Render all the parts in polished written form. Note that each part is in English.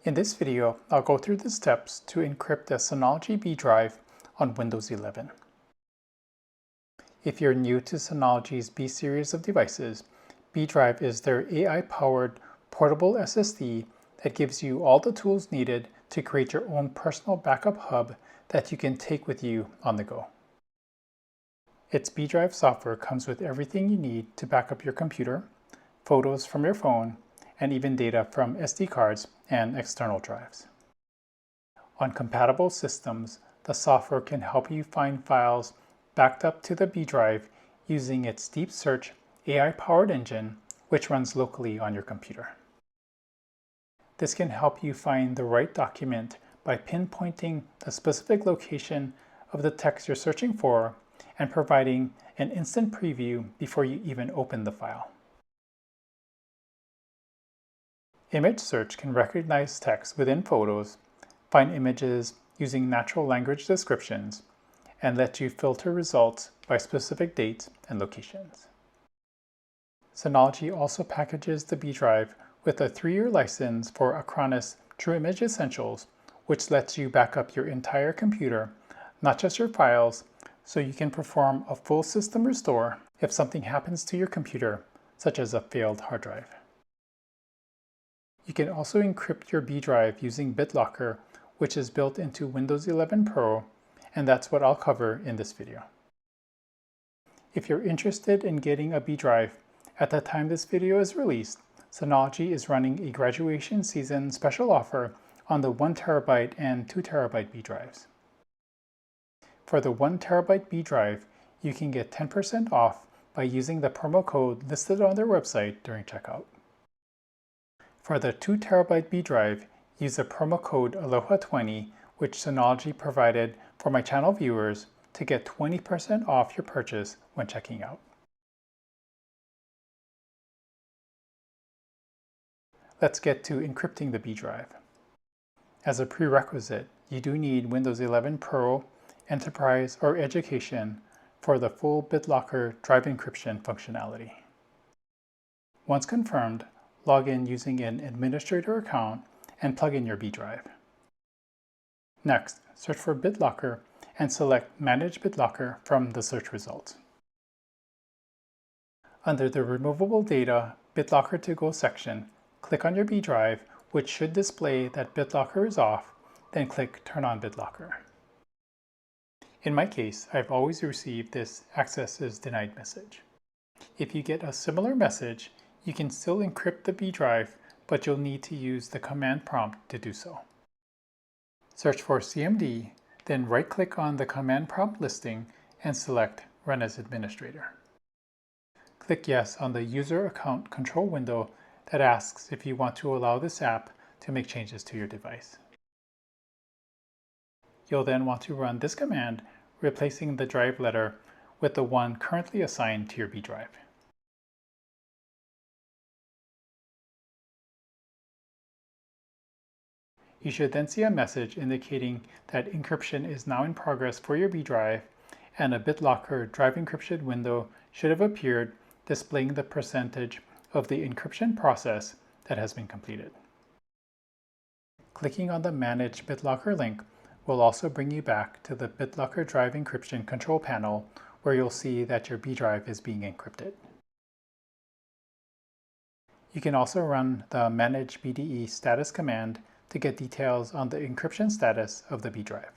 In this video, I'll go through the steps to encrypt the Synology BeeDrive on Windows 11. If you're new to Synology's B series of devices, BeeDrive is their AI-powered portable SSD that gives you all the tools needed to create your own personal backup hub that you can take with you on the go. Its BeeDrive software comes with everything you need to back up your computer, photos from your phone, and even data from SD cards and external drives. On compatible systems, the software can help you find files backed up to the BeeDrive using its deep search AI-powered engine, which runs locally on your computer. This can help you find the right document by pinpointing the specific location of the text you're searching for and providing an instant preview before you even open the file. Image search can recognize text within photos, find images using natural language descriptions, and let you filter results by specific dates and locations. Synology also packages the BeeDrive with a 3-year license for Acronis True Image Essentials, which lets you back up your entire computer, not just your files, so you can perform a full system restore if something happens to your computer, such as a failed hard drive. You can also encrypt your BeeDrive using BitLocker, which is built into Windows 11 Pro, and that's what I'll cover in this video. If you're interested in getting a BeeDrive, at the time this video is released, Synology is running a graduation season special offer on the 1TB and 2TB BeeDrives. For the 1TB BeeDrive, you can get 10% off by using the promo code listed on their website during checkout. For the 2TB BeeDrive, use the promo code ALOHA20, which Synology provided for my channel viewers, to get 20% off your purchase when checking out. Let's get to encrypting the BeeDrive. As a prerequisite, you do need Windows 11 Pro, Enterprise, or Education for the full BitLocker drive encryption functionality. Once confirmed, log in using an administrator account and plug in your BeeDrive. Next, search for BitLocker and select manage-bde from the search results. Under the Removable Data BitLocker to Go section, click on your BeeDrive, which should display that BitLocker is off, then click Turn on BitLocker. In my case, I've always received this access is denied message. If you get a similar message, you can still encrypt the BeeDrive, but you'll need to use the command prompt to do so. Search for CMD, then right-click on the command prompt listing and select Run as Administrator. Click Yes on the User Account Control window that asks if you want to allow this app to make changes to your device. You'll then want to run this command, replacing the drive letter with the one currently assigned to your BeeDrive. You should then see a message indicating that encryption is now in progress for your BeeDrive, and a BitLocker drive encryption window should have appeared displaying the percentage of the encryption process that has been completed. Clicking on the Manage BitLocker link will also bring you back to the BitLocker drive encryption control panel, where you'll see that your BeeDrive is being encrypted. You can also run the manage-bde status command to get details on the encryption status of the BeeDrive.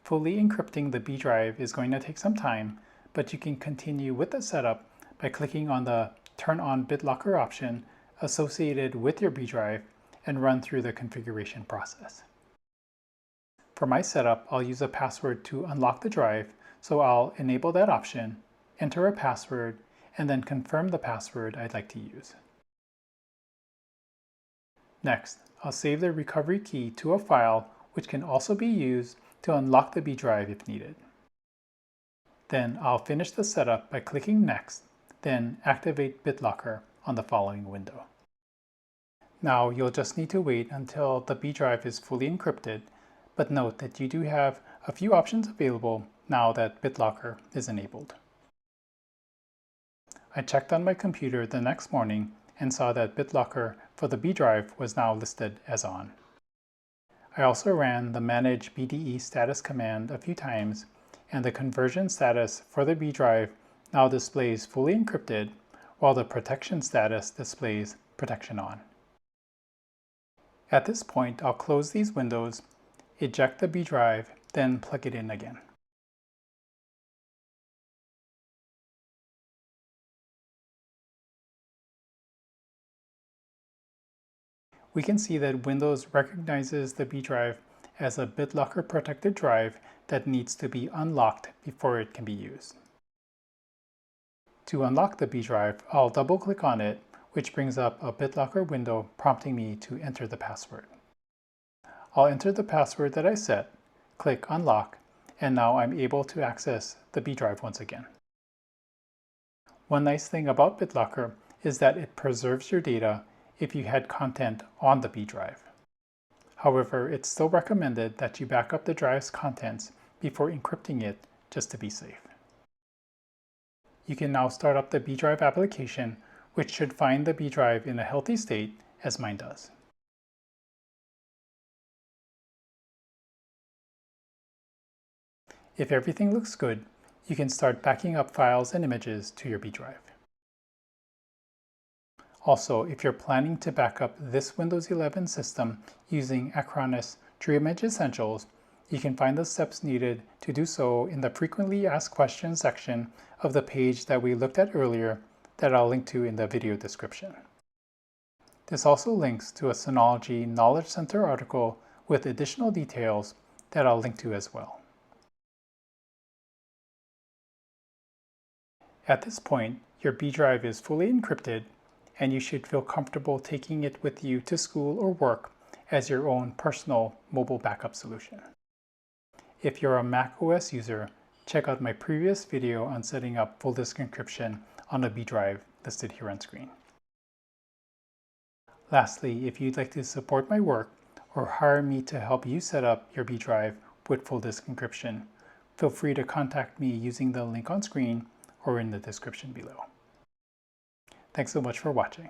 Fully encrypting the BeeDrive is going to take some time, but you can continue with the setup by clicking on the Turn on BitLocker option associated with your BeeDrive and run through the configuration process. For my setup, I'll use a password to unlock the drive, so I'll enable that option, enter a password, and then confirm the password I'd like to use. Next, I'll save the recovery key to a file which can also be used to unlock the BeeDrive if needed. Then I'll finish the setup by clicking Next, then activate BitLocker on the following window. Now you'll just need to wait until the BeeDrive is fully encrypted, but note that you do have a few options available now that BitLocker is enabled. I checked on my computer the next morning and saw that BitLocker for the B drive was now listed as on. I also ran the manage-bde status command a few times, and the conversion status for the B drive now displays fully encrypted, while the protection status displays protection on. At this point, I'll close these windows, eject the B drive, then plug it in again. We can see that Windows recognizes the B drive as a BitLocker protected drive that needs to be unlocked before it can be used. To unlock the B drive, I'll double-click on it, which brings up a BitLocker window prompting me to enter the password. I'll enter the password that I set, click Unlock, and now I'm able to access the B drive once again. One nice thing about BitLocker is that it preserves your data if you had content on the B drive. However, it's still recommended that you back up the drive's contents before encrypting it just to be safe. You can now start up the B drive application, which should find the B drive in a healthy state, as mine does. If everything looks good, you can start backing up files and images to your B drive. Also, if you're planning to back up this Windows 11 system using Acronis True Image Essentials, you can find the steps needed to do so in the Frequently Asked Questions section of the page that we looked at earlier that I'll link to in the video description. This also links to a Synology Knowledge Center article with additional details that I'll link to as well. At this point, your B drive is fully encrypted, and you should feel comfortable taking it with you to school or work as your own personal mobile backup solution. If you're a Mac OS user, check out my previous video on setting up full disk encryption on a B drive listed here on screen. Lastly, if you'd like to support my work or hire me to help you set up your B drive with full disk encryption, feel free to contact me using the link on screen or in the description below. Thanks so much for watching.